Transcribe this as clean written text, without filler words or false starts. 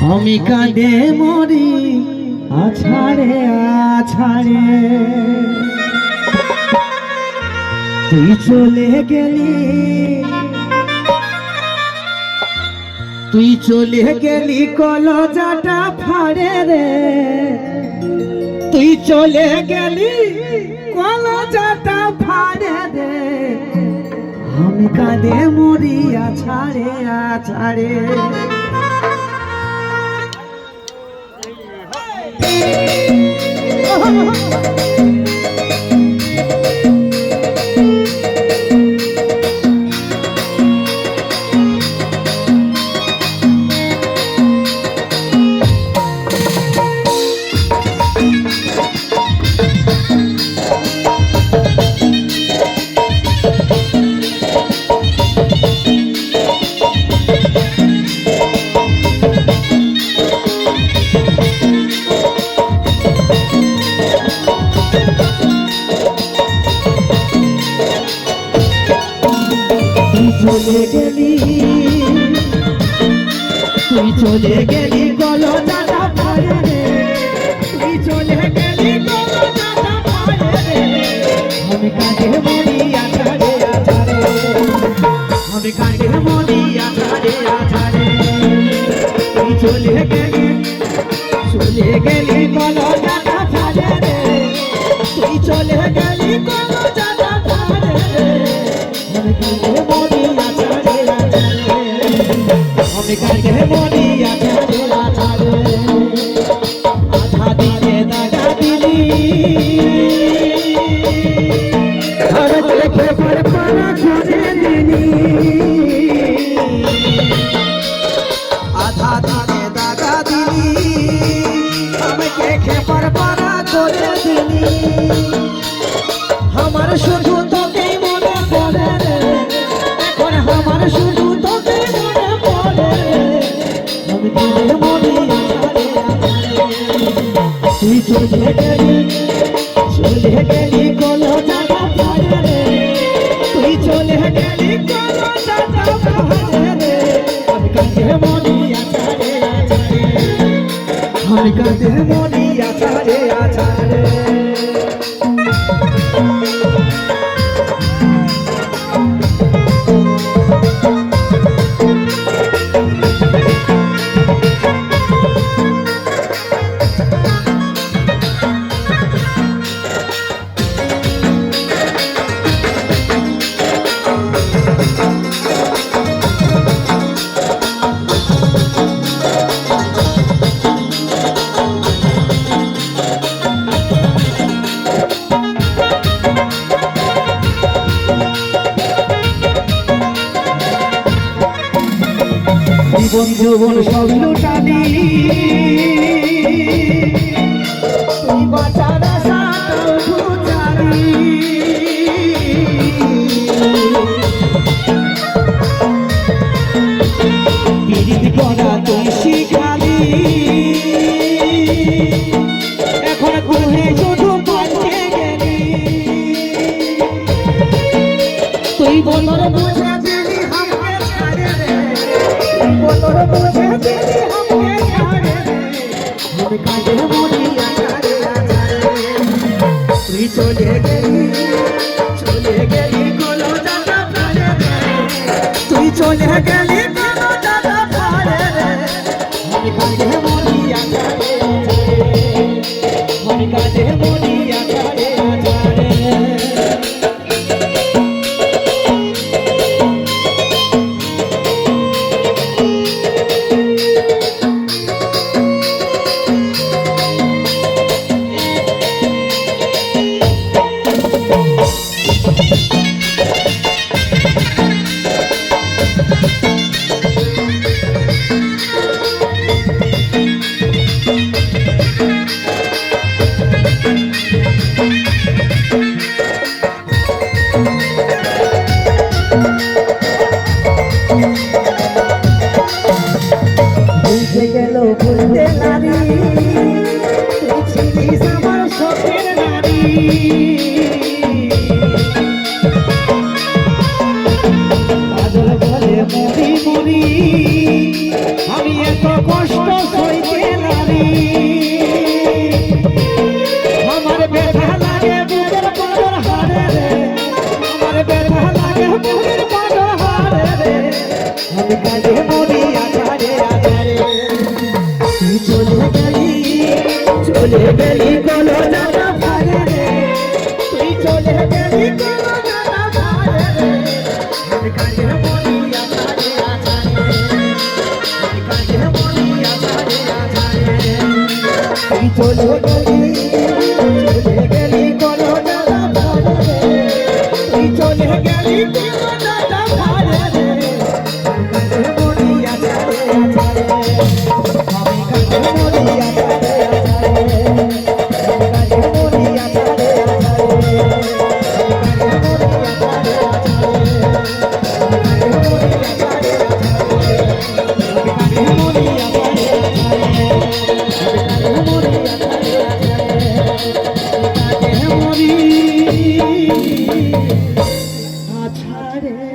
আমি কাঁদে মরি আছাড়ে আছাড়ে, তুই চলে গেলি, তুই চলে গেলি কলজাটা ফাড়ে রে, তুই চলে গেলি কলজাটা ফাড়ে রে, আমি কাঁদে মরি আছাড়ে আছাড়ে। চলে গেলি, তুই চলে গেলি কলজাটা ফাড়ে রে, তুই চলে গেলি কলজাটা ফাড়ে রে, আমি কাঁদে মরি আছাড়ে আছাড়ে, আমি কাঁদে মরি আছাড়ে আছাড়ে। তুই চলে গেলি, চলে গেলি কলজাটা ফাড়ে রে, তুই চলে গেলি কলজাটা ফাড়ে রে, আমি কাঁদে মরি আছাড়ে আছাড়ে, আমি কাঁদে মরি আছাড়ে আছাড়ে। আধা দিনে দাগা দিলি, আর দেখে পরপারা করে দিলি, আধা দিনে দাগা দিলি, আমাকে দেখে পরপারা করে দিলি, আমার শুধু তোকেই মনে পড়ে রে, এখন আমার শুধু তোকেই মনে পড়ে রে, আমি কাঁদে মরি আছাড়ে আছাড়ে। তুই চলে গেলি, চলে গেলি কলজাটা ফাড়ে রে, তুই চলে গেলি কলজাটা ফাড়ে রে, আমি কাঁদে মরি আছাড়ে আছাড়ে, আমি কাঁদে মরি আছাড়ে আছাড়ে। জীবন যৌবন সব লুটালি, তুই বাঁচার আশা বুঝালি, পীড়িত করা তুই শিখালি, এখন ঘুরে শুধু পাল্টে গেলি, তুই বলর বুঝে দিলি আমাকে ছাড়ে রে, বলর বুঝে দিলি আমাকে ছাড়ে রে, আমি কাঁদে মরি আছাড়ে আছাড়ে। তুই চলে গেলি, চলে গেলি কলজাটা ফাড়ে রে, তুই চলে গেলি কলজাটা ফাড়ে রে, আমি কাঁদে মরি আছাড়ে আছাড়ে, আমি কাঁদে মরি আছাড়ে আছাড়ে। ভুলতে গেল ভুলতে নারী, তুই ছিলিস আমার শখের নারী, কাজল বলে মরি মরি, আমি এত কষ্ট আমি কাঁদে মরি আছাড়ে আছাড়ে তুই চলে গেলি কলো জানা ভারে রে তুই চলে গেলি কলো জানা ভারে রে আমি কাঁদে মরি আছাড়ে আছাড়ে আমি কাঁদে মরি আছাড়ে আছাড়ে তুই চলে গেলি কলো জানা ভারে রে তুই চলে গেলি কলো জানা ভারে রে আমি কাঁদে মরি আছাড়ে আছাড়ে আমি কাঁদে মরি আছাড়ে আছাড়ে